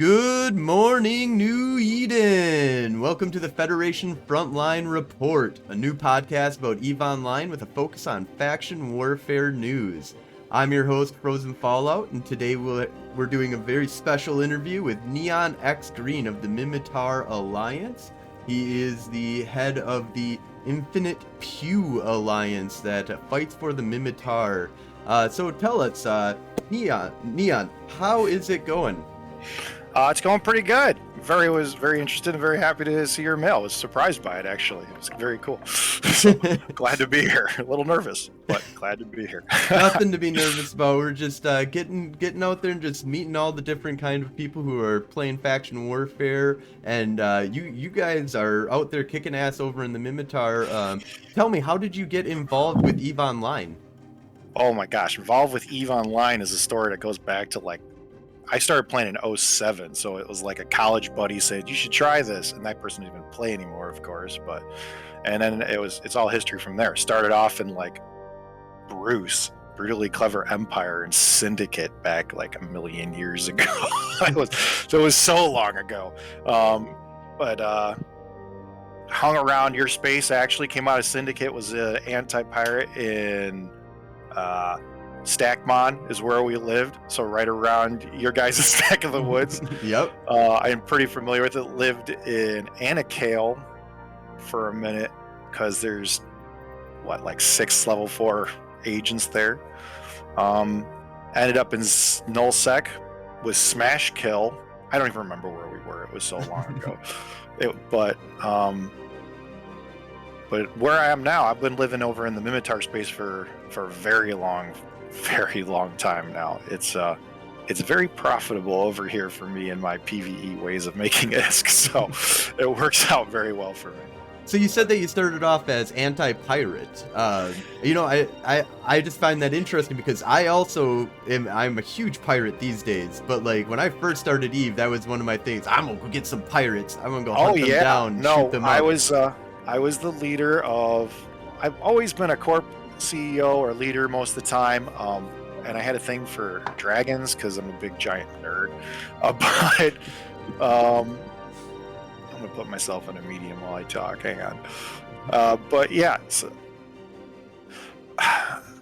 Good morning, New Eden! Welcome to the Federation Frontline Report, a new podcast about EVE Online with a focus on faction warfare news. I'm your host, Frozen Fallout, and today we're doing a very special interview with NeoNxGREEN of the Minmatar Alliance. He is the head of the Infinite Pew Alliance that fights for the Minmatar. So tell us, Neon, how is it going? It's going pretty good. Was very interested and very happy to see your mail. I was surprised by it, actually. It was very cool. So, glad to be here. A little nervous, but glad to be here. Nothing to be nervous about. We're just getting out there and just meeting all the different kind of people who are playing faction warfare. And you guys are out there kicking ass over in the Minmatar. Tell me, how did you get involved with EVE Online? Oh my gosh, involved with EVE Online is a story that goes back to I started playing in 2007, so it was like a college buddy said, you should try this, and that person didn't even play anymore, of course, and then it's all history from there. Started off in Bruce, Brutally Clever Empire, and Syndicate back like a million years ago. It was so long ago. But hung around your space, actually came out of Syndicate, was an anti-pirate in Stackmon is where we lived, so right around your guys' neck of the woods. Yep. I'm pretty familiar with it. Lived in Anakale for a minute because there's 6 level 4 agents there. Ended up in Nullsec with Smash Kill. I don't even remember where we were. It was so long ago. But where I am now, I've been living over in the Minmatar space for a very long time now. It's very profitable over here for me and my PvE ways of making ISK, so it works out very well for me. So you said that you started off as anti-pirate. I just find that interesting because I'm a huge pirate these days, but when I first started EVE, that was one of my things. I'm gonna go get some pirates. I'm gonna go hunt them down, shoot them up. I was the leader of. I've always been a corp CEO or leader most of the time, and I had a thing for dragons because I'm a big giant nerd. But I'm gonna put myself in a medium while I talk. Hang on. But yeah, so,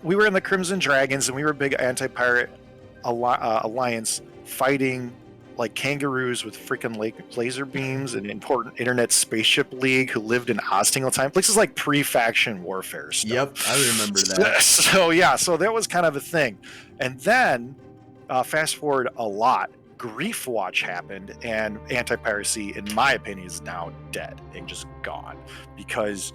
we were in the Crimson Dragons, and we were a big anti-pirate alliance fighting like kangaroos with freaking laser beams and important internet spaceship league who lived in Ozting all the time. Places like pre-faction warfare stuff. Yep, I remember that. So that was kind of a thing. And then fast forward a lot, Grief Watch happened, and anti-piracy, in my opinion, is now dead and just gone. Because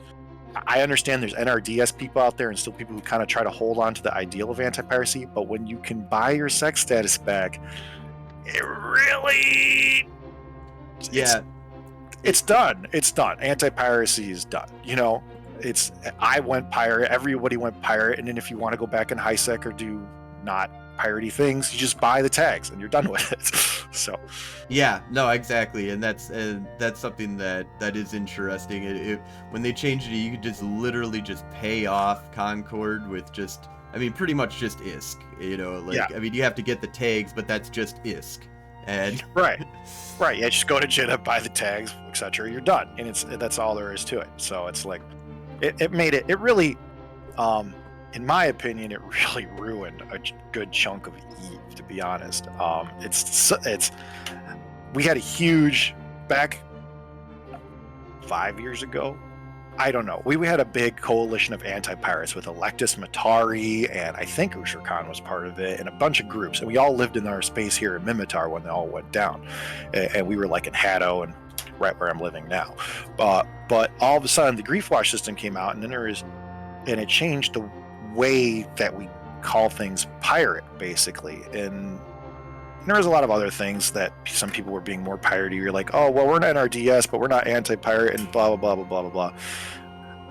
I understand there's NRDS people out there and still people who kind of try to hold on to the ideal of anti-piracy, but when you can buy your sex status back, it really, it's done. It's done. Anti-piracy is done. I went pirate. Everybody went pirate. And then if you want to go back in high sec or do not piratey things, you just buy the tags and you're done with it. So, yeah, no, exactly. And that's something that is interesting. When they changed it, you could just literally just pay off Concord with pretty much just ISK, you have to get the tags, but that's just ISK. And right. Yeah, just go to JITA, buy the tags, etc. You're done. And that's all there is to it. So it's it really, in my opinion, it really ruined a good chunk of EVE, to be honest. We had a huge, back 5 years ago, I don't know. We had a big coalition of anti-pirates with Electus Matari, and I think Usher Khan was part of it, and a bunch of groups. And we all lived in our space here in Minmatar when they all went down. And we were in Haddo and right where I'm living now. But all of a sudden, the Grief Watch system came out, and then it changed the way that we call things pirate, basically. And there was a lot of other things that some people were being more piratey. You're like, oh, well, we're not NRDS, but we're not anti-pirate, and blah, blah, blah, blah, blah, blah.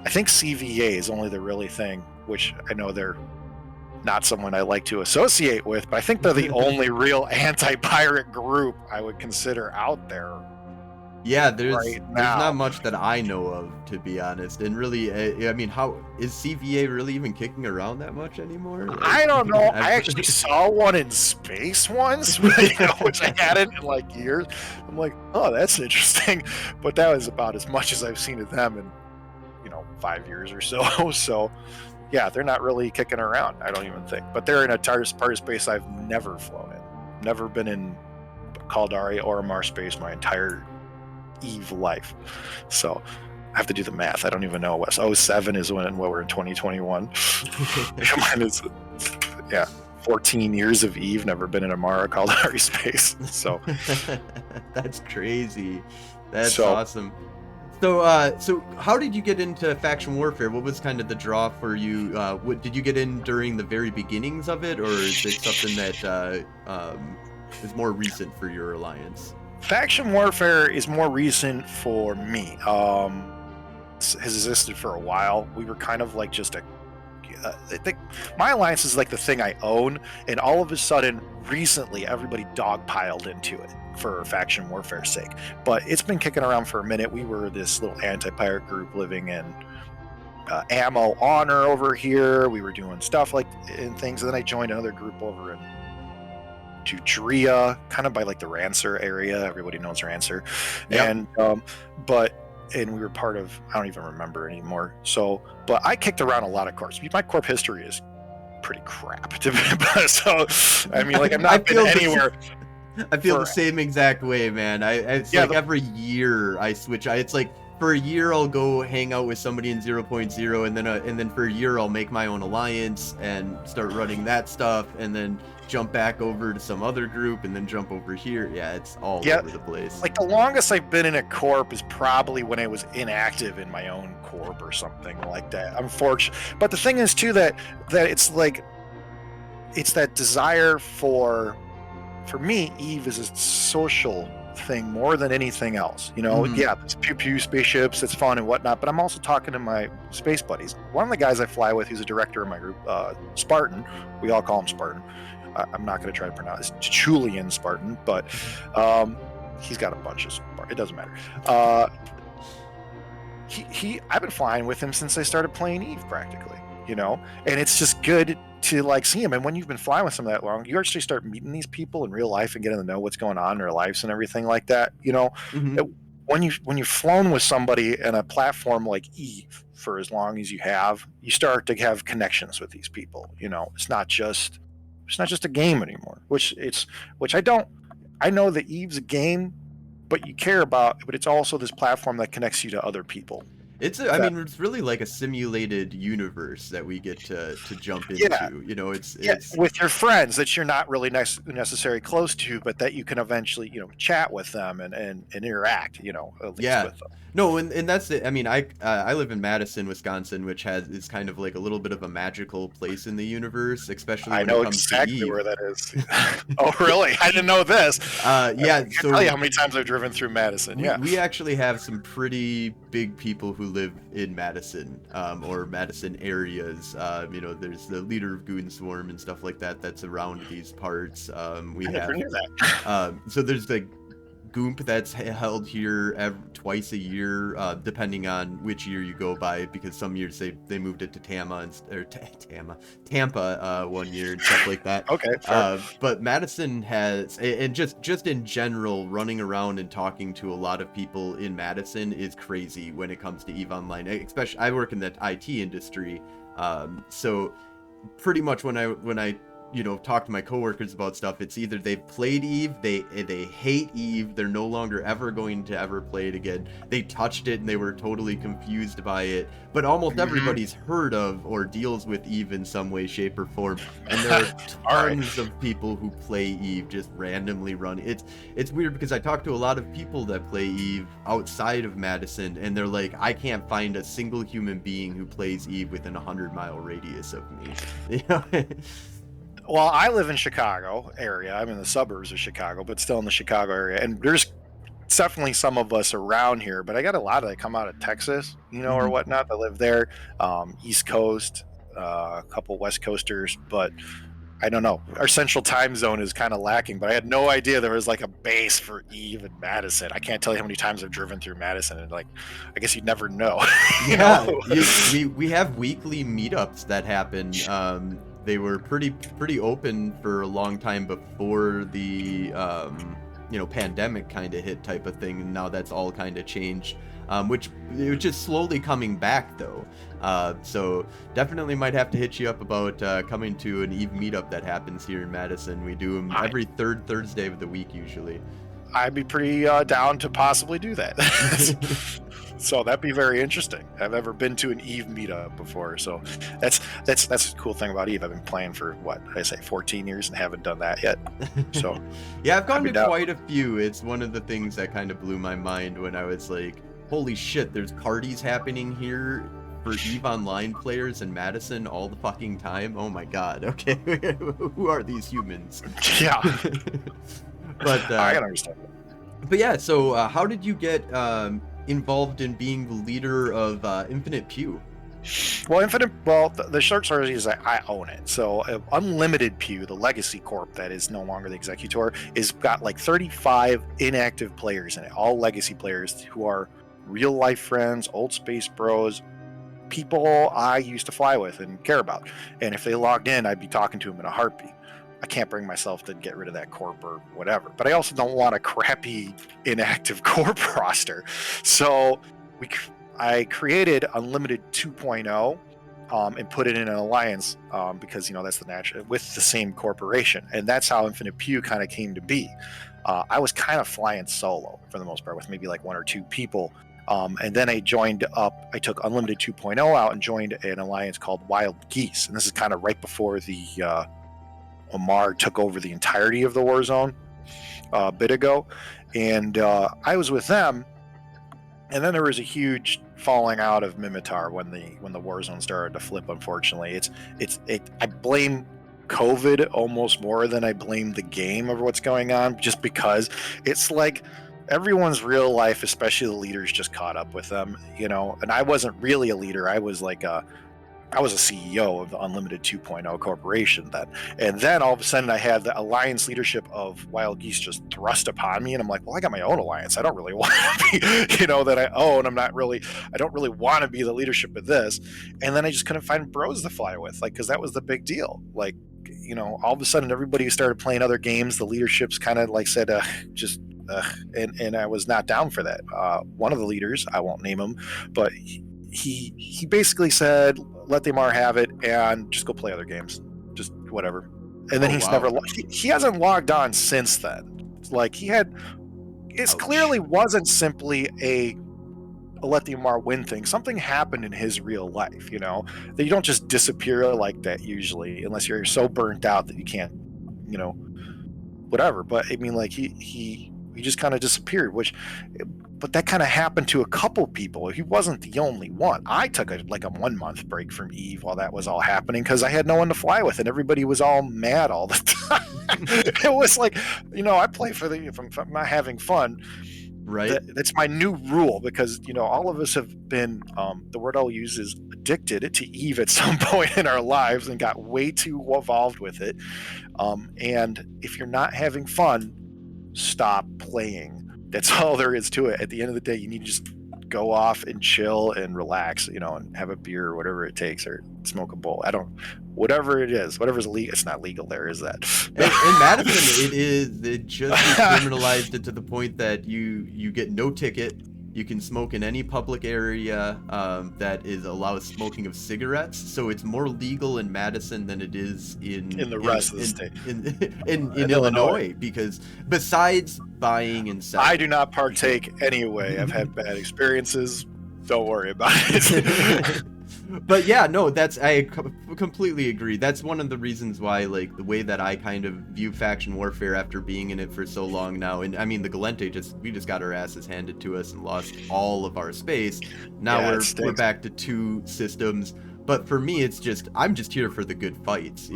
I think CVA is only the really thing, which I know they're not someone I like to associate with, but I think they're the only real anti-pirate group I would consider out there. Yeah, right there's not now. much that I know of, to be honest. And really, I mean, how is CVA really even kicking around that much anymore? Like, I don't know. I I've actually saw one in space once, which I hadn't in like years. I'm like, oh, that's interesting. But that was about as much as I've seen of them in 5 years or so. So yeah, they're not really kicking around. I don't even think. But they're in a part of space I've never flown in. Never been in Caldari or Mars space my entire Eve life. So I have to do the math. I don't even know what '07 is when we're in 2021. Yeah, 14 years of Eve, never been in a Mara Caldari space. So That's crazy. That's so awesome. So how did you get into faction warfare? What was kind of the draw for you? What did you get in during the very beginnings of it, or is it something that is more recent for your alliance? faction warfare is more recent for me. Has existed for a while. We were kind of like just I think my alliance is like the thing I own, and all of a sudden, recently, everybody dogpiled into it for faction warfare's sake. But it's been kicking around for a minute. We were this little anti-pirate group living in ammo honor over here. We were doing stuff like and things, and then I joined another group over in Judrea, kind of by like the Rancer area. Everybody knows Rancer, Yep. and and we were part of, I don't even remember anymore. So, but I kicked around a lot of corps. My corp history is pretty crap. So, I mean, like I've I not been feel anywhere. I feel the same exact way, man. It's Yeah, like every year I switch. It's like for a year I'll go hang out with somebody in 0.0, and then for a year I'll make my own alliance and start running that stuff, and then jump back over to some other group, and then jump over here. Yeah, it's all yeah. over the place. Like the longest I've been in a corp is probably when I was inactive in my own corp or something like that. Unfortunately, but the thing is too that it's like it's that desire for me, Eve is a social thing more than anything else. Mhm. Yeah, it's pew pew spaceships, it's fun and whatnot, but I'm also talking to my space buddies. One of the guys I fly with, who's a director in my group, Spartan, we all call him Spartan. I'm not going to try to pronounce it. Julian Spartan, but he's got a bunch of Spartan. It doesn't matter. I've been flying with him since I started playing Eve practically, and it's just good to like see him. And when you've been flying with someone that long, you actually start meeting these people in real life and getting to know what's going on in their lives and everything like that. Mhm. When you've flown with somebody in a platform like Eve for as long as you have, you start to have connections with these people. It's not just a game anymore. Which I know that Eve's a game, but you care about, but it's also this platform that connects you to other people. I That mean, it's really like a simulated universe that we get to jump Yeah, into. It's yeah, it's with your friends that you're not really necessarily close to, but that you can eventually, chat with them and interact, at least Yeah. with them. No, and that's it. I mean, I live in Madison, Wisconsin, which is kind of like a little bit of a magical place in the universe, especially I when it know comes to exactly Eve. where that is. Oh, really? I didn't know this. I Yeah, can't tell you so how many times I've driven through Madison. we Yeah. we actually have some pretty big people who live in Madison, or Madison areas. There's the leader of Goon Swarm and stuff like that that's around these parts. We I never have knew that. so there's like Goomp that's held here twice a year, depending on which year you go by, because some years they moved it to Tampa, one year and stuff like that. Okay, fair. But Madison has, and just in general, running around and talking to a lot of people in Madison is crazy when it comes to EVE Online. Especially, I work in the IT industry, so pretty much when I talk to my coworkers about stuff, it's either they've played Eve, they hate Eve, they're no longer ever going to ever play it again, they touched it and they were totally confused by it, but almost Mhm. everybody's heard of or deals with Eve in some way, shape, or form. And there are All right. tons of people who play Eve just randomly run. It's weird because I talk to a lot of people that play Eve outside of Madison, and they're like, I can't find a single human being who plays Eve within a 100-mile radius of me. You know? Well, I live in Chicago area. I'm in the suburbs of Chicago, but still in the Chicago area. And there's definitely some of us around here, but I got a lot that come out of Texas, or Mhm. whatnot that live there, East Coast, a couple West Coasters. But I don't know. Our central time zone is kind of lacking, but I had no idea there was like a base for Eve in Madison. I can't tell you how many times I've driven through Madison, and like, I guess you'd never know. You Yeah, know? we have weekly meetups that happen. They were pretty open for a long time before the pandemic kind of hit type of thing, and now that's all kind of changed. Which it was just slowly coming back though. So definitely might have to hit you up about coming to an Eve meetup that happens here in Madison. We do them every third Thursday of the week usually. I'd be pretty down to possibly do that. So that'd be very interesting. I've never been to an Eve meetup before, so that's a cool thing about Eve. I've been playing for 14 years and haven't done that yet. So yeah, I've gone to quite a few. It's one of the things that kind of blew my mind when I was like, holy shit, there's parties happening here for Eve Online players in Madison all the fucking time. Oh my god, okay. Who are these humans? Yeah. But I can understand. But yeah, so how did you get involved in being the leader of Infinite Pew? Well, the short story is I own it. So Unlimited Pew, the legacy corp that is no longer the executor, is got like 35 inactive players in it, all legacy players who are real life friends, old space bros, people I used to fly with and care about. And if they logged in, I'd be talking to them in a heartbeat. I can't bring myself to get rid of that corp or whatever, but I also don't want a crappy inactive corp roster. So I created Unlimited 2.0 and put it in an alliance because that's the natural with the same corporation, and that's how Infinite Pew kind of came to be. I was kind of flying solo for the most part with maybe like one or two people, and then I took Unlimited 2.0 out and joined an alliance called Wild Geese, and this is kind of right before the Omar took over the entirety of the war zone a bit ago, and I was with them. And then there was a huge falling out of Minmatar when the war zone started to flip. Unfortunately, I blame COVID almost more than I blame the game of what's going on, just because it's like everyone's real life, especially the leaders, just caught up with them. And I wasn't really a leader. I was a CEO of the Unlimited 2.0 corporation then. And then all of a sudden I had the alliance leadership of Wild Geese just thrust upon me. And I'm like, well, I got my own alliance. I don't really want to be, that I own. I don't really want to be the leadership of this. And then I just couldn't find bros to fly with, because that was the big deal. All of a sudden everybody started playing other games. The leaderships kind of said, and I was not down for that. One of the leaders, I won't name him, but he basically said, let the Omar have it and just go play other games, just whatever. And then he hasn't logged on since then. Clearly wasn't simply a let the Omar win thing. Something happened in his real life, that you don't just disappear like that usually, unless you're so burnt out that you can't, whatever. But I mean, he just kind of disappeared, but that kind of happened to a couple people. He wasn't the only one. I took a 1 month break from Eve while that was all happening because I had no one to fly with, and everybody was all mad all the time. It was I play if I'm not having fun. Right. That's my new rule, because all of us have been the word I'll use is addicted to Eve at some point in our lives and got way too involved with it. And if you're not having fun, stop playing. That's all there is to it. At the end of the day, you need to just go off and chill and relax, and have a beer or whatever it takes, or smoke a bowl. Whatever it is, whatever's legal. It's not legal there, is that? In Madison, it just decriminalized it to the point that you get no ticket. You can smoke in any public area that allows smoking of cigarettes. So it's more legal in Madison than it is in the rest of the state. In Illinois, because besides buying and selling, I do not partake anyway. I've had bad experiences. Don't worry about it. But yeah, no, I completely agree. That's one of the reasons why, the way that I kind of view faction warfare after being in it for so long now. And I mean, the Galente we just got our asses handed to us and lost all of our space. Now we're back to 2 systems. But for me, it's I'm just here for the good fights,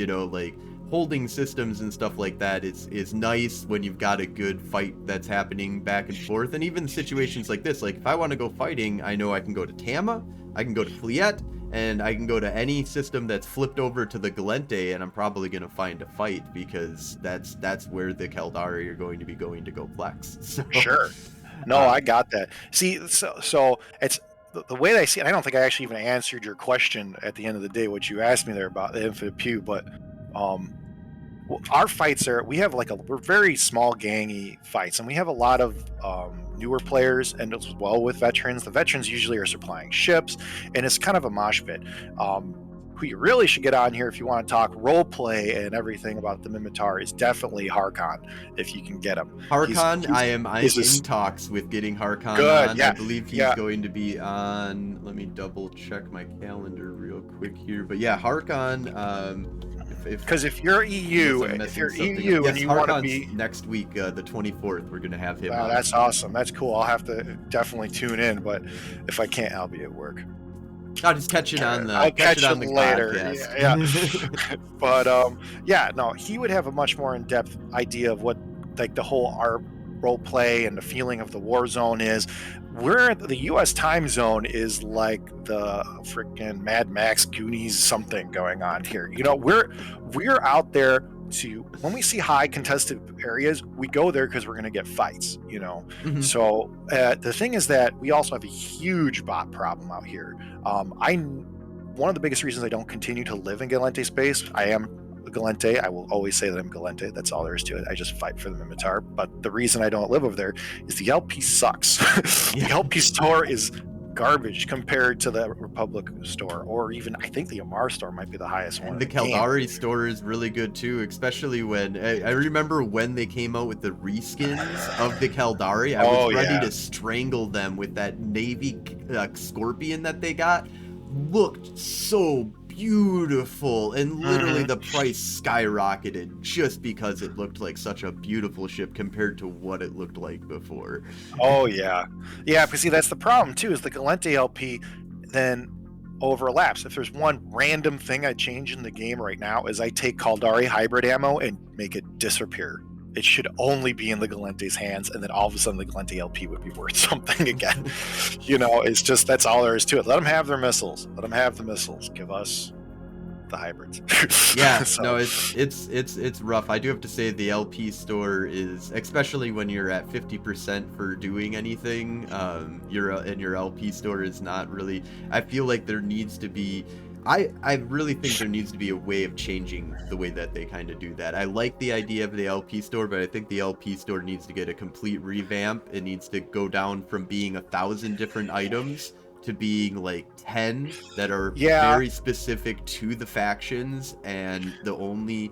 holding systems and stuff like that is nice when you've got a good fight that's happening back and forth. And even situations like this, like if I want to go fighting, I know I can go to Tama, I can go to Fliet, and I can go to any system that's flipped over to the Galente, and I'm probably going to find a fight, because that's where the Caldari are going to be going to go flex. So, Sure. No, I got that. See, so it's the way that I see it. I don't think I actually even answered your question at the end of the day, what you asked me there about the Infinite Pew, but um, our fights we're very small gangy fights, and we have a lot of newer players, and as well with veterans. The veterans usually are supplying ships, and it's kind of a mosh pit. Who you really should get on here if you want to talk role play and everything about the Minmatar is definitely Harkon, if you can get him. Harkon, I'm in talks with getting Harkon on. Yeah. I believe he's going to be on. Let me double check my calendar real quick here. But yeah, Harkon. Because if you're EU, and you want to be next week, the 24th, we're gonna have him. Wow, that's awesome. That's cool. I'll have to definitely tune in, but if I can't, I'll be at work. I'll just catch it on the. I'll catch it later. Podcast. Yeah. But no, he would have a much more in-depth idea of what like the whole art role play and the feeling of the war zone is. The U.S. time zone is like the freaking Mad Max Goonies something going on here. You know, we're out there to, when we see high contested areas, we go there because we're going to get fights, you know. Mm-hmm. So the thing is that we also have a huge bot problem out here. One of the biggest reasons I don't continue to live in Galente space, I am a Galente. I will always say that I'm Galente. That's all there is to it. I just fight for the Minmatar. But the reason I don't live over there is the LP sucks. The LP store is garbage compared to the Republic store, or even I think the Amar store might be the highest one. The Caldari store is really good too, especially when I remember when they came out with the reskins of the Caldari. I was ready to strangle them with that navy scorpion that they got. Looked so beautiful, and literally the price skyrocketed just because it looked like such a beautiful ship compared to what it looked like before. Oh yeah, because see, that's the problem too, is the Galente LP then overlaps. If there's one random thing I change in the game right now, is I take Caldari hybrid ammo and make it disappear. It should only be in the Galente's hands, and then all of a sudden the Galente LP would be worth something again. You know, it's just, that's all there is to it. Let them have their missiles. Let them have the missiles. Give us the hybrids. Yeah, so. No, it's rough. I do have to say the LP store is, especially when you're at 50% for doing anything, your LP store is not really. I feel like there needs to be. I really think there needs to be a way of changing the way that they kind of do that. I like the idea of the LP store, but I think the LP store needs to get a complete revamp. It needs to go down from being 1,000 different items to being like 10 that are very specific to the factions, and the only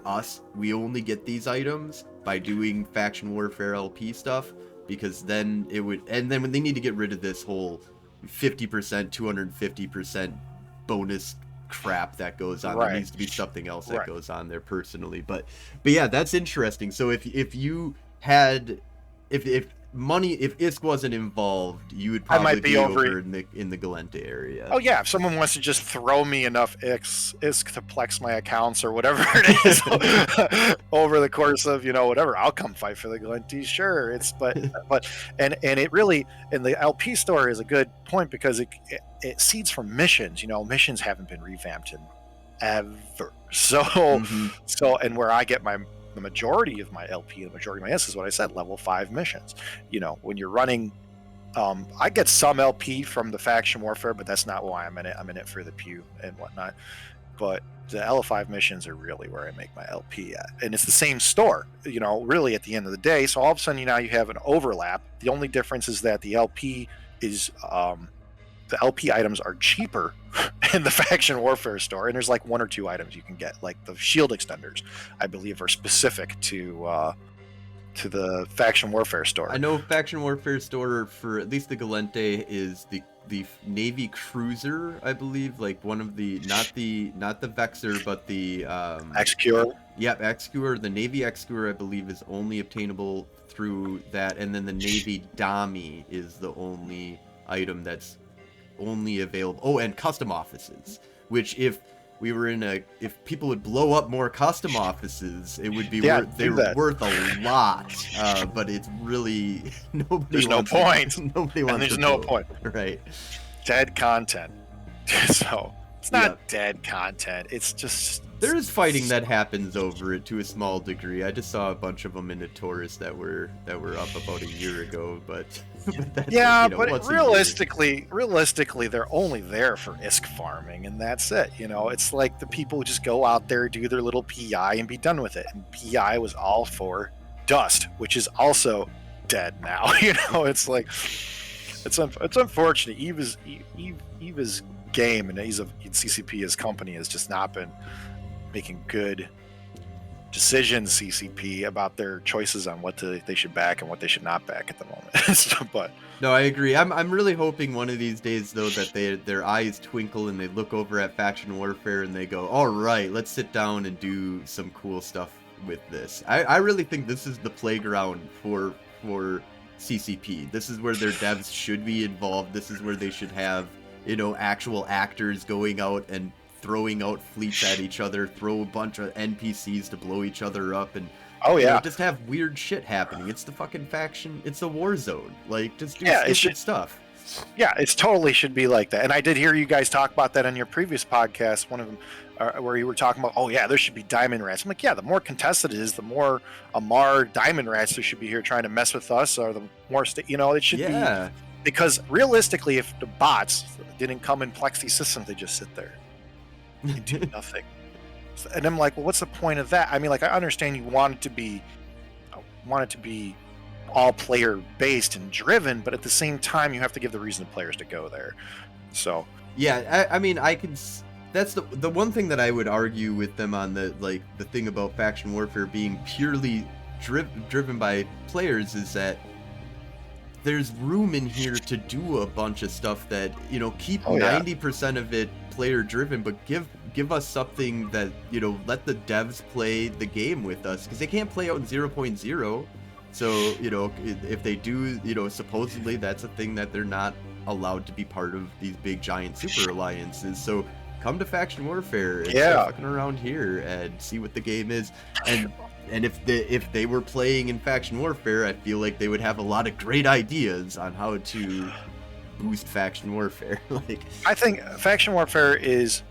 us, we only get these items by doing faction warfare LP stuff, because then it would, and then when they need to get rid of this whole 50%, 250% bonus crap that goes on. There needs to be something else that goes on there personally. But yeah, that's interesting. So if you had, if ISK wasn't involved, you would probably be over in the Galente area. Oh yeah, if someone wants to just throw me enough ISK to plex my accounts or whatever it is over the course of, you know, whatever, I'll come fight for the Galente. Sure, it's but it really, and the LP store is a good point, because it seeds from missions. You know, missions haven't been revamped in ever. So and where I get the majority of my LP, the majority of my S is what I said, level 5 missions. You know, when you're running, I get some LP from the faction warfare, but that's not why I'm in it. I'm in it for the Pew and whatnot. But the L5 missions are really where I make my LP at. And it's the same store, you know, really at the end of the day. So all of a sudden, you have an overlap. The only difference is that the LP is, the LP items are cheaper in the faction warfare store, and there's like 1 or 2 items you can get, like the shield extenders, I believe, are specific to the faction warfare store. I know faction warfare store for at least the Galente is the Navy cruiser, I believe, like one of the not the Vexor, but the Execure. Yep, Execure. The Navy Execure, I believe, is only obtainable through that, and then the Navy Dami is the only item that's only available. Oh, and custom offices, which if we were if people would blow up more custom offices, it would be worth a lot. But it's really nobody. There's no wants point. To, nobody wants. And there's to no build. point. Right. Dead content. So it's not dead content. It's just there is fighting that happens over it to a small degree. I just saw a bunch of them in the Taurus that were up about a year ago, but that's but realistically, they're only there for ISK farming, and that's it. It's like the people just go out there, do their little PI, and be done with it. And PI was all for Dust, which is also dead now. It's like it's unfortunate. Eva's game and CCP, his company, has just not been making good decisions, CCP, about their choices on what they should back and what they should not back at the moment. But no, I agree. I'm really hoping one of these days, though, that their eyes twinkle and they look over at Faction Warfare and they go, all right, let's sit down and do some cool stuff with this. I really think this is the playground for CCP. This is where their devs should be involved. This is where they should have actual actors going out and throwing out fleets at each other, throw a bunch of NPCs to blow each other up, and just have weird shit happening. It's the fucking faction. It's a war zone. Like, just do stupid stuff. Yeah, it totally should be like that. And I did hear you guys talk about that on your previous podcast, one of them, where you were talking about, there should be diamond rats. I'm like, the more contested it is, the more Amar diamond rats there should be here trying to mess with us, or the more it should be. Because realistically, if the bots didn't come in Plexi systems, they just sit there. They do nothing. And I'm like, well, what's the point of that? I mean, like, I understand you want it to be all player based and driven, but at the same time, you have to give the reason to players to go there. So I mean, I can. That's the one thing that I would argue with them on the thing about Faction Warfare being purely driven by players is that there's room in here to do a bunch of stuff that keep 90% of it player driven, but give us something that let the devs play the game with us, because they can't play out in 0.0. So if they do, supposedly that's a thing that they're not allowed to be part of these big giant super alliances. So come to Faction Warfare and start fucking around here and see what the game is. And if they were playing in Faction Warfare, I feel like they would have a lot of great ideas on how to boost Faction Warfare. I think Faction Warfare is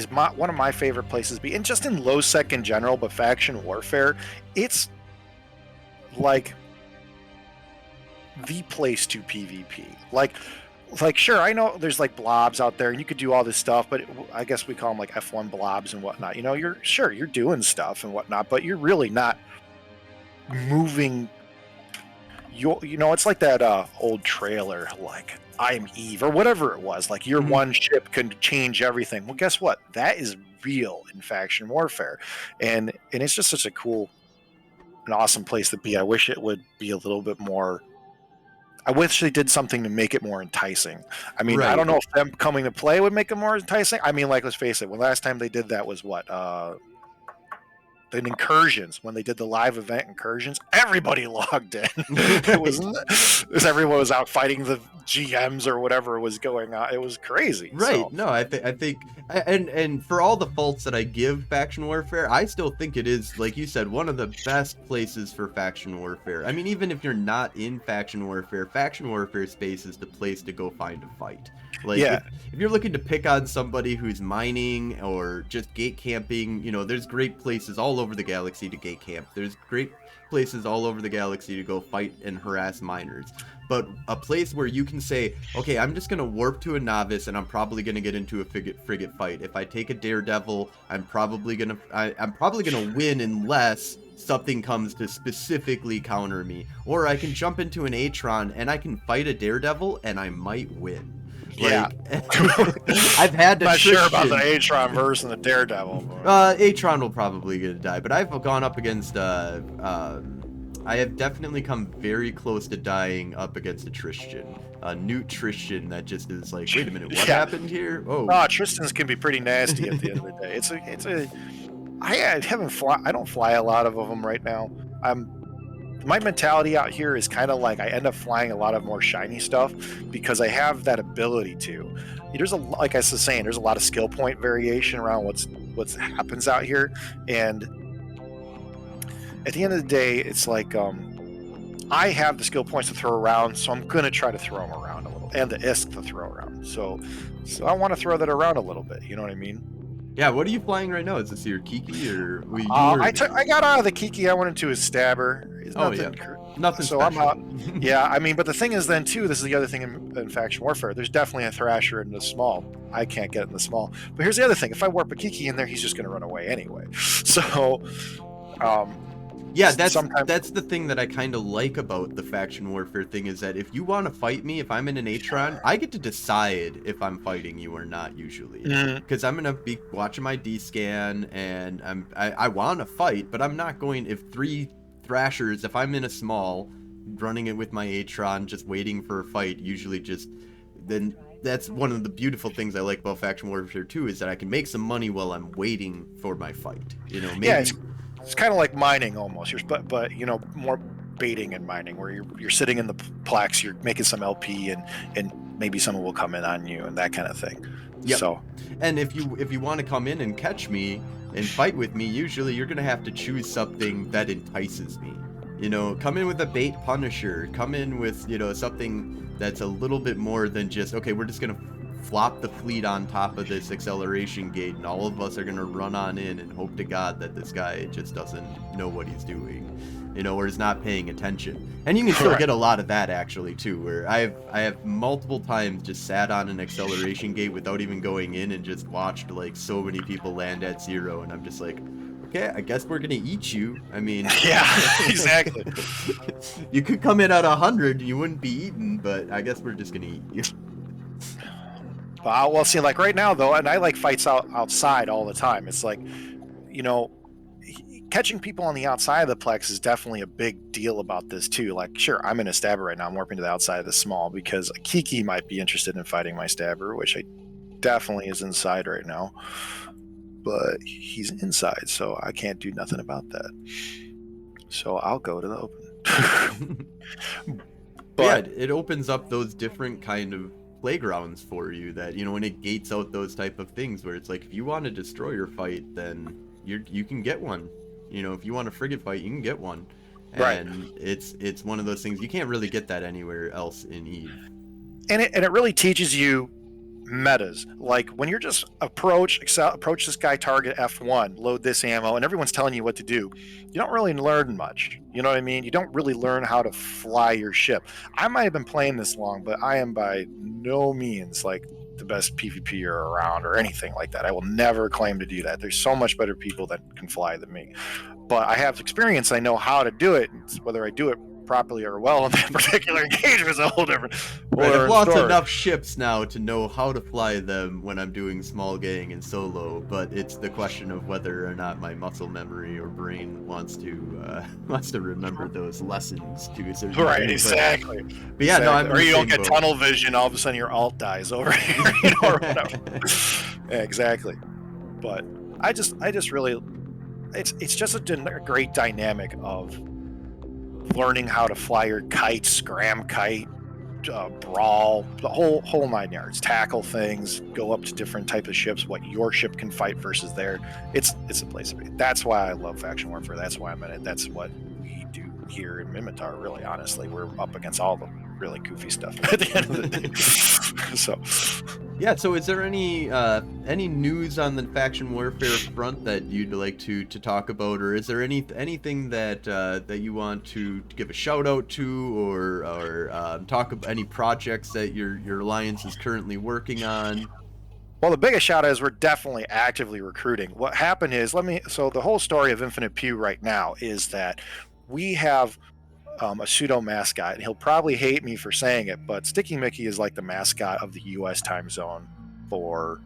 one of my favorite places to be, and just in low sec in general, but Faction Warfare, it's like the place to PvP. Like, sure, I know there's blobs out there and you could do all this stuff, but I guess we call them F1 blobs and whatnot. You're doing stuff and whatnot, but you're really not moving. It's like that old trailer, like I'm Eve or whatever it was. Like, your one ship can change everything. Well, guess what? That is real in Faction Warfare, and it's just such a cool, an awesome place to be. I wish it would be a little bit more. I wish they did something to make it more enticing. I mean, I don't know if them coming to play would make it more enticing. I mean, let's face it. When last time they did that was what? The incursions. When they did the live event incursions, everybody logged in. Everyone was out fighting the GMs or whatever was going on. It was crazy. Right. So. No, I think, and for all the faults that I give Faction Warfare, I still think it is, like you said, one of the best places for Faction Warfare. I mean, even if you're not in Faction Warfare space is the place to go find a fight. If you're looking to pick on somebody who's mining or just gate camping, there's great places all over the galaxy to gate camp. There's great places all over the galaxy to go fight and harass miners. But a place where you can say, okay, I'm just going to warp to a novice and I'm probably going to get into a frigate fight. If I take a daredevil, I'm probably going to win unless something comes to specifically counter me. Or I can jump into an Atron and I can fight a daredevil and I might win. I've had to. I'm not sure about the Atron versus the Daredevil. Atron will probably get a die, but I've gone up against. I have definitely come very close to dying up against a Tristan, a Newt Tristan that just is like, wait a minute, what happened here? Oh, Tristans can be pretty nasty at the end of the day. I don't fly a lot of them right now. my mentality out here is kind of like I end up flying a lot of more shiny stuff because I have that ability to. There's like I was saying, there's a lot of skill point variation around what's happens out here, and at the end of the day, it's like I have the skill points to throw around, so I'm gonna try to throw them around a little, and the ISK to throw around. So I want to throw that around a little bit. You know what I mean? Yeah, what are you flying right now? Is this your Kiki or you were? I got out of the Kiki. I went into his Stabber. It's Oh nothing. yeah, nothing So special. I'm out. Yeah, I mean, but the thing is, then too, this is the other thing in faction warfare. There's definitely a Thrasher in the small. I can't get it in the small. But here's the other thing: if I warp a Kiki in there, he's just going to run away anyway. So, yeah, that's the thing that I kind of like about the faction warfare thing is that if you want to fight me, if I'm in an Atron, I get to decide if I'm fighting you or not usually, because I'm gonna be watching my D scan and I want to fight, but I'm not going if 3 Thrashers, if I'm in a small, running it with my Atron, just waiting for a fight, usually then that's one of the beautiful things I like about faction warfare 2 is that I can make some money while I'm waiting for my fight. You know, maybe. Yeah, it's kind of like mining almost. But more baiting and mining, where you're sitting in the Plex, you're making some LP, and maybe someone will come in on you and that kind of thing. Yep. So, and if you want to come in and catch me and fight with me, usually you're gonna have to choose something that entices me. You know, come in with a bait Punisher. Come in with something that's a little bit more than just okay. We're just gonna flop the fleet on top of this acceleration gate, and all of us are gonna run on in and hope to God that this guy just doesn't know what he's doing, or is not paying attention. And you can still get a lot of that actually too, where I have multiple times just sat on an acceleration gate without even going in and just watched like so many people land at 0, and I'm just like, okay, I guess we're gonna eat you. I mean, yeah, exactly. You could come in at 100, you wouldn't be eaten, but I guess we're just gonna eat you. Well, see, like right now though, and I like fights outside all the time. It's like, catching people on the outside of the Plex is definitely a big deal about this too. Like, sure, I'm in a Stabber right now. I'm warping to the outside of the small because a Kiki might be interested in fighting my Stabber, which I definitely is inside right now. But he's inside, so I can't do nothing about that. So I'll go to the open. But yeah, it opens up those different kind of playgrounds for you that when it gates out those type of things where it's like if you want to destroy your fight, then you can get one. If you want a frigate fight, you can get one. And it's one of those things you can't really get that anywhere else in Eve. And it really teaches you metas. Like when you're just approach this guy, target F1, load this ammo, and everyone's telling you what to do, you don't really learn much. You know what I mean? You don't really learn how to fly your ship. I might have been playing this long, but I am by no means like the best PvPer around or anything like that. I will never claim to do that. There's so much better people that can fly than me. But I have experience. I know how to do it. Whether I do it properly or well in that particular engagement is a whole different. I've lost enough ships now to know how to fly them when I'm doing small gang and solo, but it's the question of whether or not my muscle memory or brain wants to remember those lessons to a certain degree. Exactly. But yeah, exactly. no, or you don't get tunnel vision, all of a sudden your alt dies over here, or whatever. Yeah, exactly. But I just really, it's just a great dynamic of learning how to fly your kite, scram kite, brawl, the whole 9 yards, tackle things, go up to different type of ships, what your ship can fight versus their. It's a place to be. That's why I love faction warfare. That's why I'm in it. That's what we do here in Minmatar. Really, honestly, we're up against all the really goofy stuff at the end of the day. So. Yeah, so is there any news on the faction warfare front that you'd like to talk about, or is there anything that you want to give a shout out to, or talk about any projects that your alliance is currently working on? Well, the biggest shout out is we're definitely actively recruiting. What happened is so the whole story of Infinite Pew right now is that we have a pseudo mascot, and he'll probably hate me for saying it, but Sticky Mickey is like the mascot of the U.S. time zone for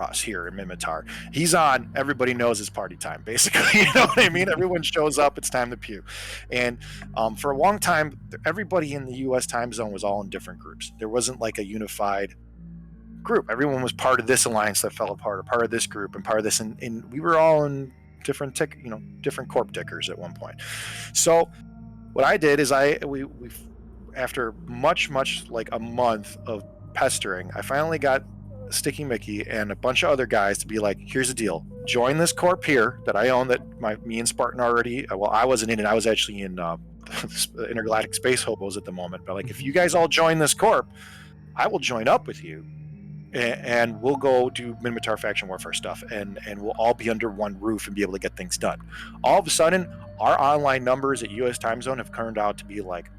us here in Minmatar. He's on, everybody knows it's party time, basically. You know what I mean? Everyone shows up, it's time to pew. And for a long time, everybody in the U.S. time zone was all in different groups. There wasn't like a unified group. Everyone was part of this alliance that fell apart, a part of this group, and part of this, and we were all in different corp tickers at one point. So what I did is we after much like a month of pestering, I finally got Sticky Mickey and a bunch of other guys to be like, here's the deal, join this corp here that I own, that me and Spartan already, well, I wasn't in it, I was actually in Intergalactic Space Hobos at the moment, but like, if you guys all join this corp, I will join up with you and we'll go do Minmatar faction warfare stuff, and we'll all be under one roof and be able to get things done. All of a sudden, our online numbers at US time zone have turned out to be like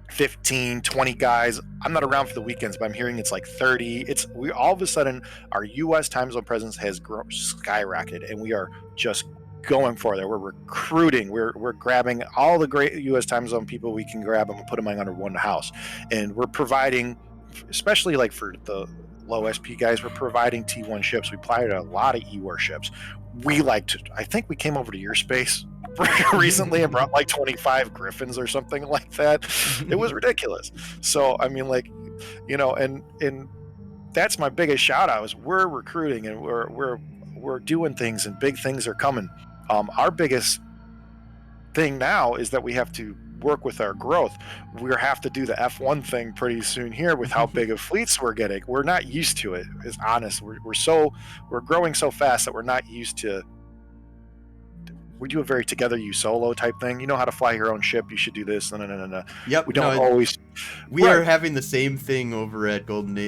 15, 20 guys. I'm not around for the weekends, but I'm hearing it's like 30. We all of a sudden, our US time zone presence has skyrocketed, and we are just going for it. We're recruiting. We're grabbing all the great US time zone people we can grab them and put them under one house. And we're providing, especially like for the low SP guys, we're providing T1 ships. We provided a lot of E-War ships. I think we came over to your space recently and brought like 25 Griffins or something like that. It was ridiculous. So I mean, like, and that's my biggest shout out, is we're recruiting and we're doing things, and big things are coming. Our biggest thing now is that we have to work with our growth. We have to do the F1 thing pretty soon here with how big of fleets we're getting. We're not used to it, is honest. We're growing so fast that we're not used to. We do a very together you solo type thing. You know how to fly your own ship. You should do this. No. Yep. We don't always. We are having the same thing over at Golden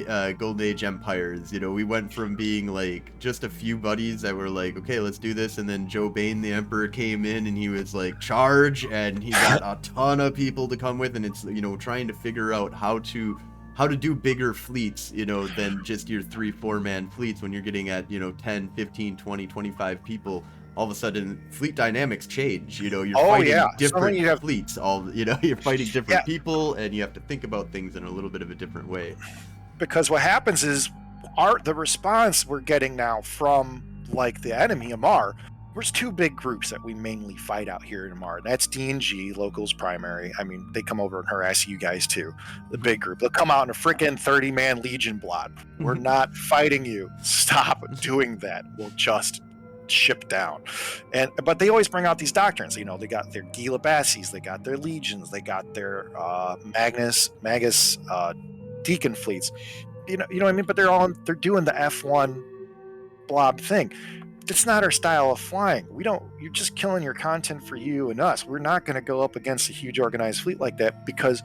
Age Empires. We went from being like just a few buddies that were like, okay, let's do this, and then Joe Bane, the Emperor, came in and he was like, charge, and he got a ton of people to come with, and it's trying to figure out how to do bigger fleets, than just your 3-4 man fleets when you're getting at 10, 15, 20, 25 people. All of a sudden, fleet dynamics change. You're fighting different fleets. You're fighting different people, and you have to think about things in a little bit of a different way. Because what happens is, the response we're getting now from like the enemy Amar, there's two big groups that we mainly fight out here in Amar. And that's D&G, locals primary. I mean, they come over and harass you guys too. The big group. They'll come out in a freaking 30-man Legion blob. We're not fighting you. Stop doing that. We'll just ship down. But they always bring out these doctrines. They got their Gila Bassies, they got their legions, they got their Magus Deacon fleets. You know what I mean? But they're doing the F1 blob thing. That's not our style of flying. You're just killing your content for you and us. We're not going to go up against a huge organized fleet like that, because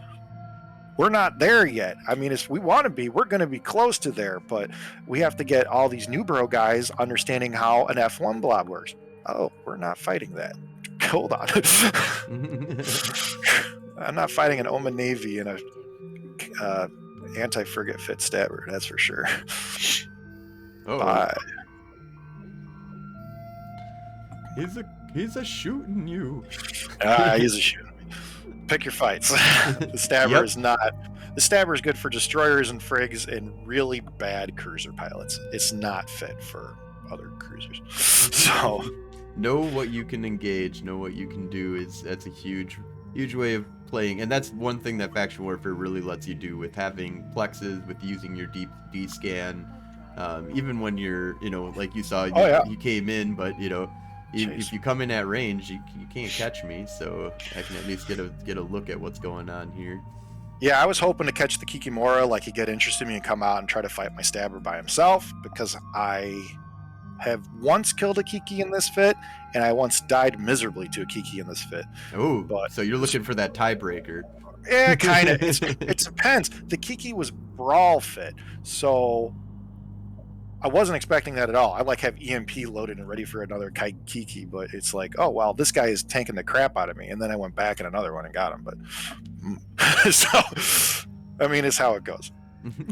we're not there yet. I mean, if we want to be, we're going to be close to there, but we have to get all these new bro guys understanding how an F1 blob works. Oh, we're not fighting that. Hold on. I'm not fighting an Oman Navy and a anti-frigate fit stabber, that's for sure. Oh. Bye. He's a shooting you. He's a shooting. Pick your fights. The stabber is not. The stabber is good for destroyers and frigs and really bad cruiser pilots. It's not fit for other cruisers. So know what you can engage, know what you can do. That's a huge way of playing, and that's one thing that faction warfare really lets you do, with having plexes, with using your deep D-scan. Even when you're, like you saw, you came in, but if you come in at range, you can't catch me, so I can at least get a look at what's going on here. Yeah, I was hoping to catch the Kikimora, like he'd get interested in me and come out and try to fight my stabber by himself, because I have once killed a Kiki in this fit, and I once died miserably to a Kiki in this fit. Oh, so you're looking for that tiebreaker. Yeah, kind of. It depends. The Kiki was brawl fit, so I wasn't expecting that at all. I have EMP loaded and ready for another Kiki, but it's like, oh wow, this guy is tanking the crap out of me. And then I went back in another one and got him. But so, I mean, it's how it goes.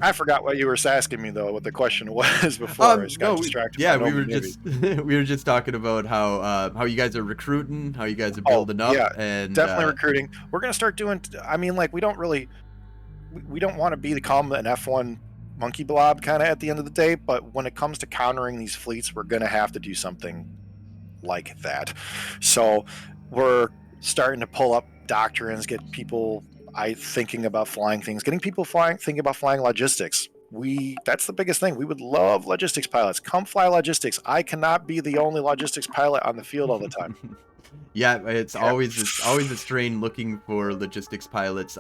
I forgot what you were asking me though. What the question was before I just got distracted. Yeah, we were just talking about how you guys are recruiting, how you guys are building up. Yeah, and definitely recruiting. We're gonna start doing. I mean, like we don't want to become an F1 monkey blob kind of at the end of the day, but when it comes to countering these fleets, we're going to have to do something like that. So we're starting to pull up doctrines, get people thinking about flying things, getting people thinking about flying logistics. that's the biggest thing. We would love logistics pilots. Come fly logistics. I cannot be the only logistics pilot on the field all the time. Yeah, it's Yeah. always a strain looking for logistics pilots.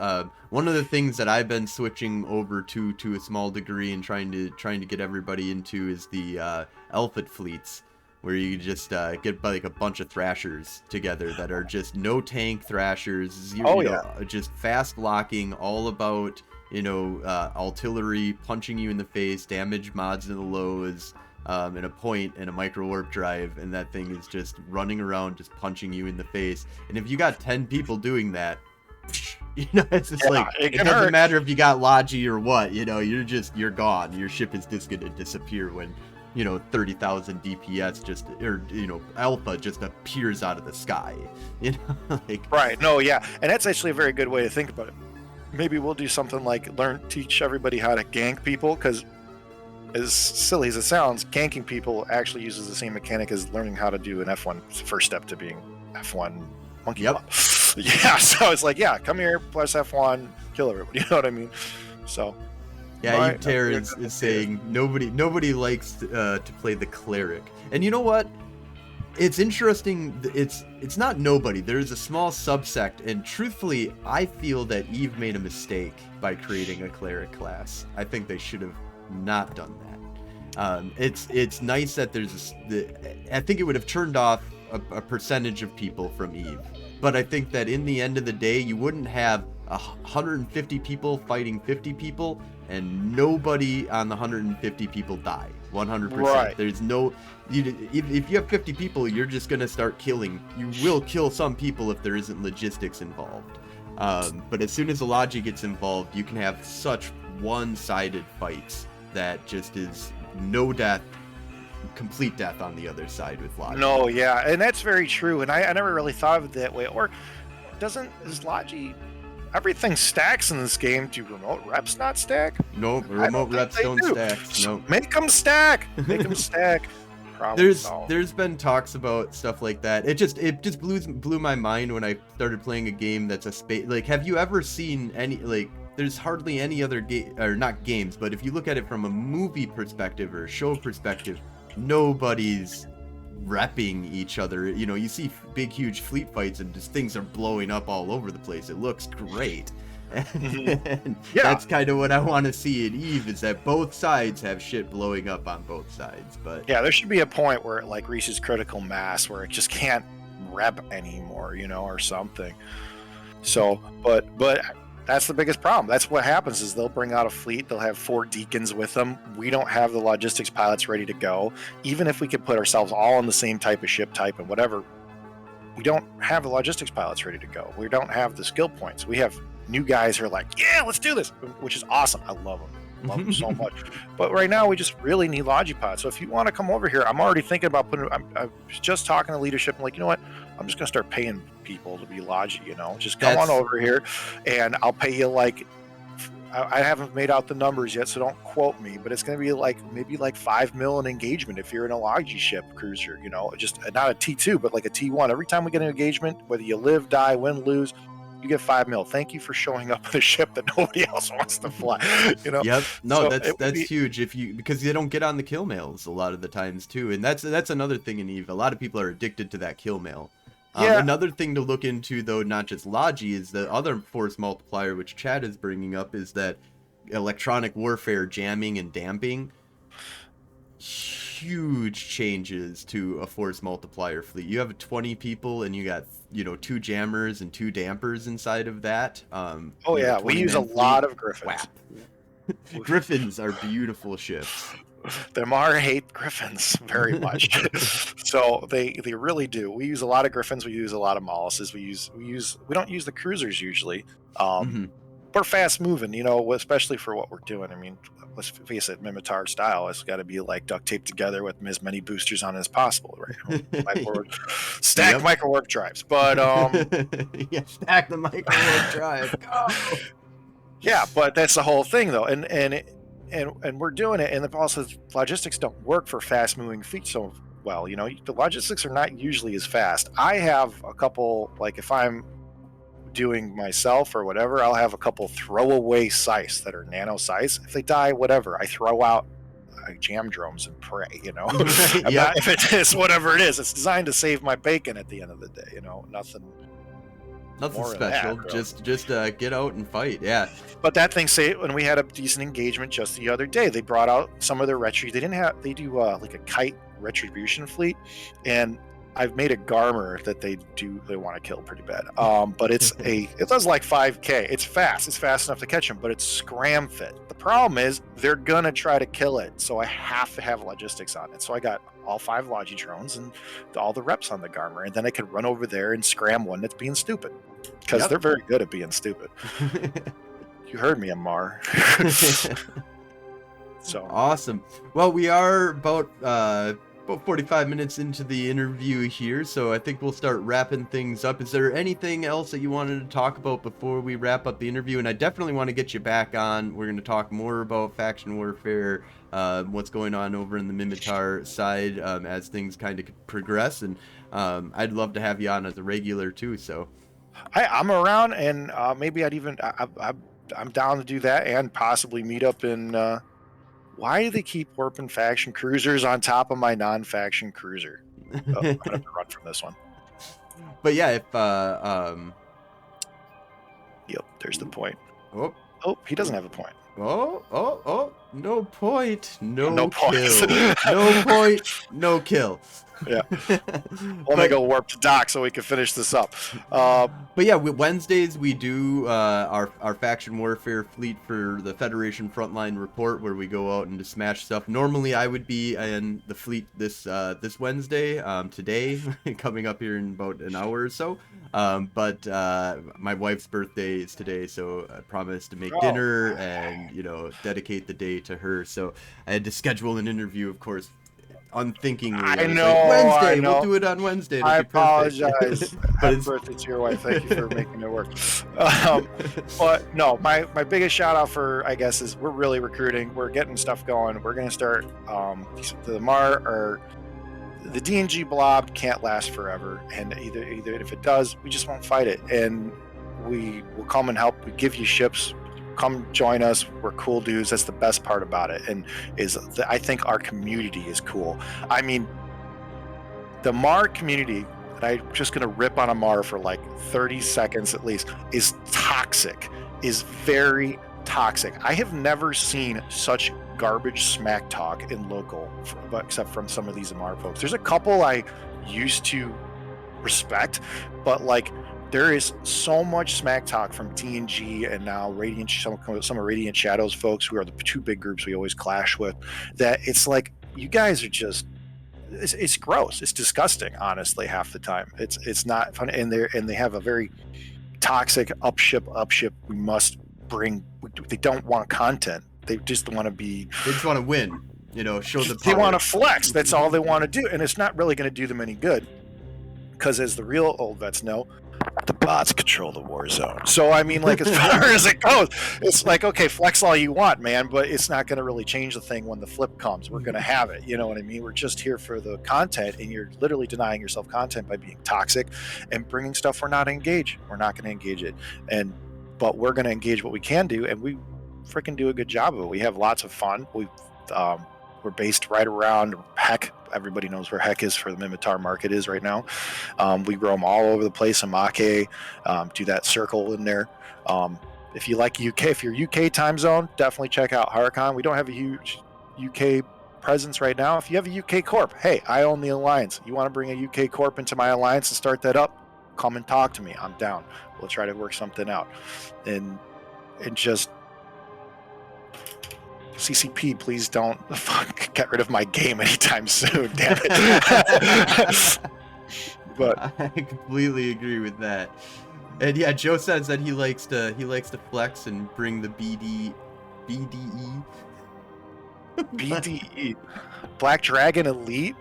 One of the things that I've been switching over to a small degree and trying to get everybody into is the Alpha fleets, where you just get like a bunch of thrashers together that are just no tank thrashers. Just fast locking, all about artillery punching you in the face, damage mods in the lows. And a point and a micro warp drive, and that thing is just running around, just punching you in the face. And if you got 10 people doing that, it's just it doesn't matter if you got Logi or what, you're gone. Your ship is just gonna disappear when 30,000 DPS Alpha just appears out of the sky. Right. No, yeah, and that's actually a very good way to think about it. Maybe we'll do something like teach everybody how to gank people, because as silly as it sounds, ganking people actually uses the same mechanic as learning how to do an F1. It's the first step to being F1 monkey. Yep. Yeah, so it's like, yeah, come here, plus F1, kill everybody. You know what I mean? So. Yeah, Eve Terror is saying nobody likes to play the cleric, and you know what? It's interesting. It's not nobody. There's a small subsect, and truthfully, I feel that Eve made a mistake by creating a cleric class. I think they should have not done that. It's nice that I think it would have turned off a percentage of people from Eve, but I think that in the end of the day, you wouldn't have 150 people fighting 50 people and nobody on the 150 people die 100%. Right. There's no if you have 50 people, you're just gonna start killing. You will kill some people if there isn't logistics involved, but as soon as the logic gets involved, you can have such one-sided fights that just is no death, complete death on the other side with Logi. No, yeah, and that's very true, and I never really thought of it that way. Or is Logi, everything stacks in this game? Do remote reps not stack? No, remote reps don't stack. No, make them stack. Make them stack. There's been talks about stuff like that. It just blew my mind when I started playing a game that's a space. Like, have you ever seen any there's hardly any other game, or not games, but if you look at it from a movie perspective or a show perspective, nobody's repping each other. You see big, huge fleet fights and just things are blowing up all over the place. It looks great. And yeah, that's kind of what I want to see in Eve, is that both sides have shit blowing up on both sides. But yeah, there should be a point where it reaches critical mass where it just can't rep anymore, or something. So, but that's the biggest problem. That's what happens, is they'll bring out a fleet. They'll have 4 deacons with them. We don't have the logistics pilots ready to go. Even if we could put ourselves all on the same type of ship type and whatever, we don't have the logistics pilots ready to go. We don't have the skill points. We have new guys who are like, yeah, let's do this, which is awesome. I love them. Love them so much. But right now, we just really need Logipods. So if you want to come over here, I'm already thinking about I was just talking to leadership. I'm like, you know what? I'm just going to start paying people to be Logi, Just come on over here, and I'll pay you I haven't made out the numbers yet, so don't quote me, but it's going to be maybe $5 million in engagement if you're in a Logi ship cruiser, just not a T2, but like a T1. Every time we get an engagement, whether you live, die, win, lose, you get $5 million. Thank you for showing up on a ship that nobody else wants to fly. Yep. No, so that's huge. Because they don't get on the kill mails a lot of the times too, and that's another thing in Eve. A lot of people are addicted to that kill mail. Another thing to look into, though, not just Logi, is the other force multiplier, which Chad is bringing up, is that electronic warfare jamming and damping. Huge changes to a force multiplier fleet. You have 20 people and you got 2 jammers and 2 dampers inside of that. We use a lot of Griffins. Griffins are beautiful ships. The Mar hate Griffins very much. So they really do. We use a lot of Griffins. We use a lot of Molluses. We don't use the cruisers usually. We're fast moving, especially for what we're doing. I mean, let's face it, Minmatar style, it's got to be duct taped together with as many boosters on it as possible, right? Stack micro warp drives, but stack the micro warp drive. Go! Yeah, but that's the whole thing, though, and we're doing it, and also logistics don't work for fast moving fleet so well. The logistics are not usually as fast. I have a couple, if I'm doing myself or whatever, I'll have a couple throwaway scythes that are nano scythes. If they die, whatever, I throw out jam drones and pray, Yeah. If it is whatever it is, it's designed to save my bacon at the end of the day, nothing more special. of that, just get out and fight. Yeah. But that thing when we had a decent engagement just the other day, they brought out some of their they do like a kite retribution fleet, and I've made a Garmer that they want to kill pretty bad. But it does like 5k. It's fast enough to catch them, but it's scram fit. The problem is they're gonna try to kill it, so I have to have logistics on it. So I got all 5 Logi drones and all the reps on the Garmer, and then I could run over there and scram one that's being stupid, because they're very good at being stupid. You heard me, Amar. So awesome. Well, we are about 45 minutes into the interview here, so I think we'll start wrapping things up. Is there anything else that you wanted to talk about before we wrap up the interview? And I definitely want to get you back on. We're going to talk more about faction warfare, what's going on over in the Minmatar side as things kind of progress, and I'd love to have you on as a regular too. So I'm around, and maybe I'm down to do that, and possibly meet up in. Why do they keep warping faction cruisers on top of my non-faction cruiser? I'm gonna have to run from this one. But yeah, if Yep, there's the point. Oh, he doesn't have a point. Oh, no point, no point. kill. No point, no kill. Yeah. Let me go warp to Doc so we can finish this up. But yeah, Wednesdays we do our faction warfare fleet for the Federation Frontline Report, where we go out and just smash stuff. Normally I would be in the fleet this Wednesday, today, coming up here in about an hour or so. But my wife's birthday is today, so I promised to make dinner and dedicate the day to her. So I had to schedule an interview, of course, unthinkingly. I know. Wednesday, we'll do it on Wednesday. I apologize. But Happy birthday to your wife. Thank you for making it work. But no, my biggest shout out I guess is we're really recruiting. We're getting stuff going. We're going to start the D&G blob can't last forever, and either if it does, we just won't fight it, and we will come and help. We give you ships. Come join us. We're cool dudes. That's the best part about it, and I think our community is cool. I mean, the Mar community, and I'm just gonna rip on a Mar for like 30 seconds at least, is toxic. Is very toxic. I have never seen such garbage smack talk in local, except from some of these Amar folks. There's a couple I used to respect, but like there is so much smack talk from D&G and now Radiant, some of Radiant Shadows folks, who are the 2 big groups we always clash with, that it's like you guys are just it's gross. It's disgusting, honestly, half the time. It's not fun, and they have a very toxic upship. We must bring. They don't want content. They just want to be. They just want to win. Show the power. They want to flex. That's all they want to do, and it's not really going to do them any good. Because as the real old vets know, the bots control the war zone. So I mean, like, as far as it goes, it's like, okay, flex all you want, man, but it's not going to really change the thing when the flip comes. We're going to have it. You know what I mean? We're just here for the content, and you're literally denying yourself content by being toxic and bringing stuff we're not engaged. We're not going to engage it, but we're going to engage what we can do, and we freaking do a good job of it. We have lots of fun. We're based right around Heck. Everybody knows where Heck is for the Minmatar market is right now. We roam all over the place in Make, do that circle in there. If you like UK, if you're UK time zone, definitely check out Harkon. We don't have a huge UK presence right now. If you have a UK corp, hey, I own the alliance. You want to bring a UK corp into my alliance and start that up? Come and talk to me. I'm down. We'll try to work something out. And just CCP, please don't get rid of my game anytime soon. Damn it! But I completely agree with that. And yeah, Joe says that he likes to flex and bring the BDE. Black Dragon Elite.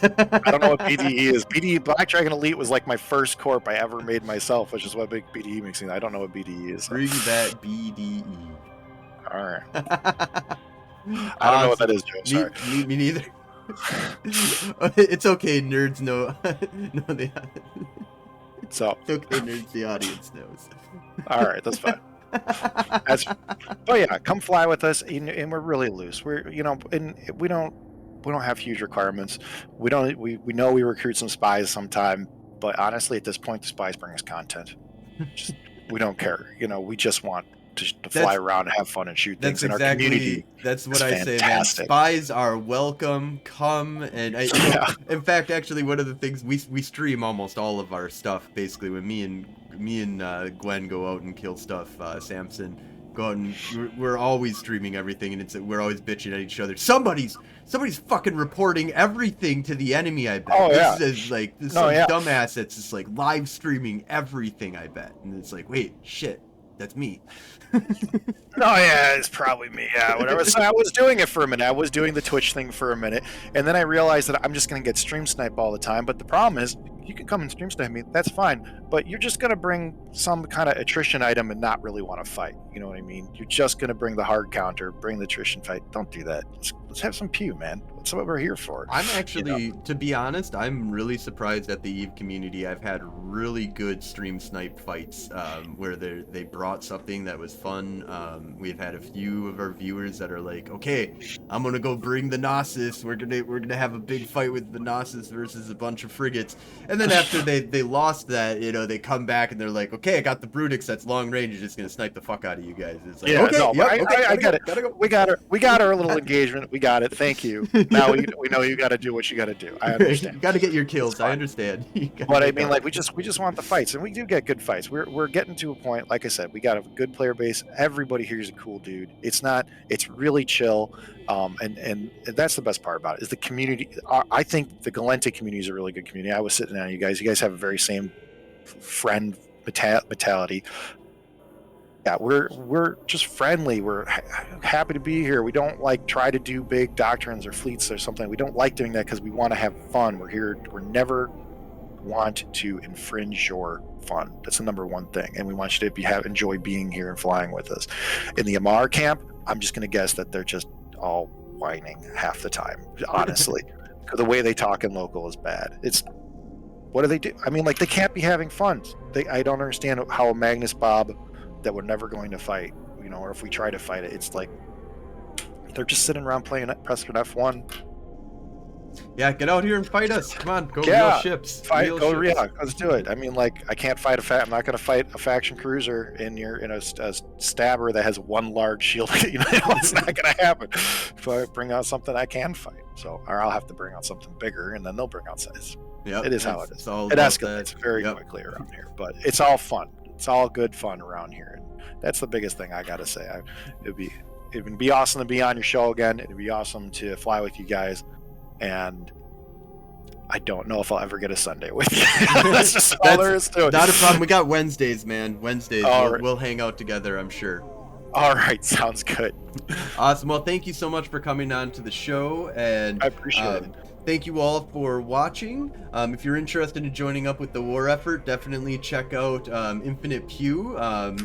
I don't know what BDE is. BDE Black Dragon Elite was like my first corp I ever made myself, which is what big BDE makes me. I don't know what BDE is. Bring that BDE. All right. I don't know what that is, Joe. Sorry. Me neither. It's okay, nerds know. No, they. So Okay, nerds, the audience knows. all right, that's fine. But yeah, come fly with us, and we're really loose. And we don't have huge requirements. We know we recruit some spies sometime, but honestly, at this point, the spies bring us content. Just we don't care. We just want to fly around and have fun and shoot things. And our community that's what is I say, man. fantastic. Spies are welcome. Come and in fact, actually, one of the things we stream almost all of our stuff basically when me and Gwen go out and kill stuff. Samson go out and we're always streaming everything, and we're always bitching at each other. Somebody's fucking reporting everything to the enemy. I bet. Oh yeah. This is some dumbass that's just like live streaming everything. I bet, and it's like, wait, shit. That's me. Oh yeah, it's probably me. Yeah, whatever. So I was doing it for a minute. I was doing the Twitch thing for a minute, and then I realized that I'm just going to get stream sniped all the time. But the problem is, you can come and stream snipe me. That's fine. But you're just going to bring some kind of attrition item and not really want to fight. You know what I mean? You're just going to bring the hard counter, bring the attrition fight. Don't do that. Let's have some pew, man. That's what we're here for. I'm actually, to be honest, I'm really surprised at the EVE community. I've had really good stream snipe fights where they brought something that was fun. We've had a few of our viewers that are like, okay, I'm gonna go bring the Gnosis. We're gonna have a big fight with the Gnosis versus a bunch of frigates. And then after they lost that, they come back and they're like, okay, I got the Brutix that's long range. It's just gonna snipe the fuck out of you guys. It's like, yeah, okay, no, I get it. Gotta go. We got our little engagement. We got it. Thank you. Now we know you got to do what you got to do. I understand. You got to get your kills. I understand. But I mean, like we just want the fights, and we do get good fights. We're getting to a point. Like I said, we got a good player base. Everybody here is a cool dude. It's really chill. And that's the best part about it is the community. I think the Galente community is a really good community. I was sitting down, you guys have a very same friend mentality. Yeah, we're just friendly. We're happy to be here. We don't try to do big doctrines or fleets or something. We don't like doing that because we want to have fun. We're here. We're never want to infringe your fun. That's the number one thing, and we want you to enjoy being here and flying with us. In the Amar camp, I'm just going to guess that they're just all whining half the time. Honestly, the way they talk in local is bad. What do they do? I mean, they can't be having fun. I don't understand how a Magnus Bob that we're never going to fight, or if we try to fight it, it's like they're just sitting around playing pressing F1. Yeah, get out here and fight us. Come on, go real ships. Yeah, let's do it. I mean, I can't fight I'm not going to fight a faction cruiser in a stabber that has one large shield. It's not going to happen. If I bring out something I can fight, or I'll have to bring out something bigger, and then they'll bring out size. Yeah, it is how it is. It escalates very quickly around here, but it's all fun. It's all good fun around here, and that's the biggest thing I gotta say. It'd be awesome to be on your show again. It'd be awesome to fly with you guys, and I don't know if I'll ever get a Sunday with you. That's just all there is to it. Not a problem. We got Wednesdays, man. Wednesdays. We'll hang out together, I'm sure. All right, sounds good. Awesome. Well, thank you so much for coming on to the show, and I appreciate it. Thank you all for watching. If you're interested in joining up with the war effort, definitely check out Infinite Pew.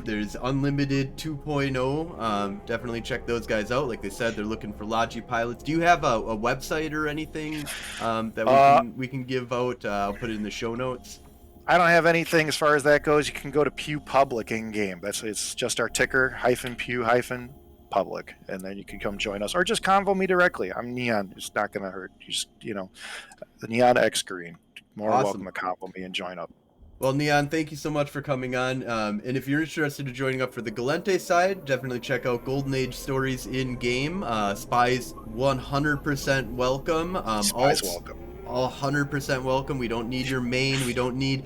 There's Unlimited 2.0. Definitely check those guys out. Like they said, they're looking for Logi pilots. Do you have a website or anything that we can give out? I'll put it in the show notes. I don't have anything as far as that goes. You can go to Pew Public in game. It's just our ticker -Pew- public, and then you can come join us or just convo me directly. I'm Neon. It's not gonna hurt. The NeoNxGREEN. More welcome to convo me and join up. Well, Neon, thank you so much for coming on. And if you're interested in joining up for the Galente side, definitely check out Golden Age Stories in game. Spies 100% welcome. Spies welcome. 100% welcome. We don't need your main. We don't need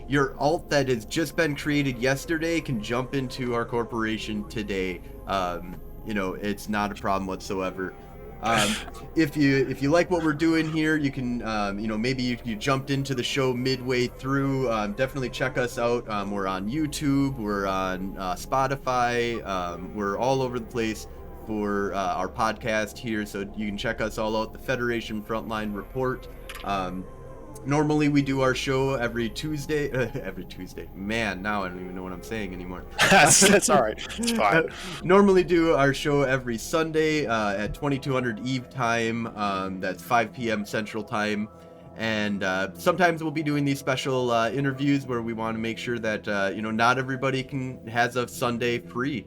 your alt that has just been created yesterday can jump into our corporation today. It's not a problem whatsoever. If you like what we're doing here, you can maybe you jumped into the show midway through, definitely check us out. We're on YouTube, we're on Spotify, we're all over the place for our podcast here, so you can check us all out. The Federation Frontline Report. Normally we do our show every Tuesday. Man, now I don't even know what I'm saying anymore. That's all right. It's fine. Normally do our show every Sunday at 2200 Eve time. That's 5 p.m. Central Time. And sometimes we'll be doing these special interviews where we want to make sure that not everybody has a Sunday free.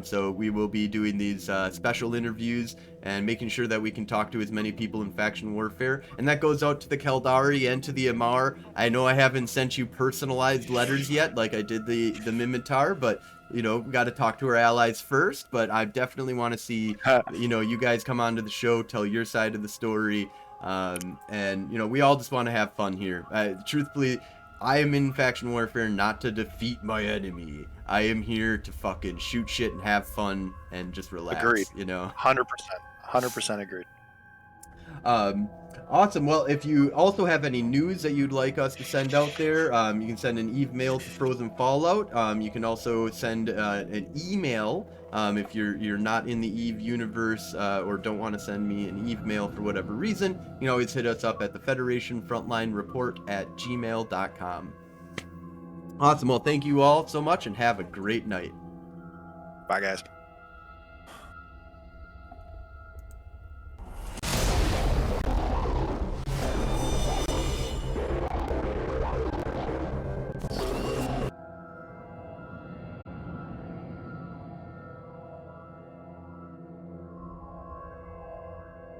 So we will be doing these special interviews and making sure that we can talk to as many people in faction warfare. And that goes out to the Keldari and to the Amar. I know I haven't sent you personalized letters yet, like I did the Minmatar, but we got to talk to our allies first. But I definitely want to see you guys come onto the show, tell your side of the story. And we all just want to have fun here. Truthfully, I am in faction warfare not to defeat my enemy. I am here to fucking shoot shit and have fun and just relax. Agreed. 100% agreed. Awesome. Well, if you also have any news that you'd like us to send out there, you can send an email to Frozen Fallout. You can also send an email if you're not in the Eve universe or don't want to send me an Eve mail for whatever reason. You can always hit us up at the Federation Frontline Report at gmail.com. Awesome. Well, thank you all so much and have a great night. Bye, guys.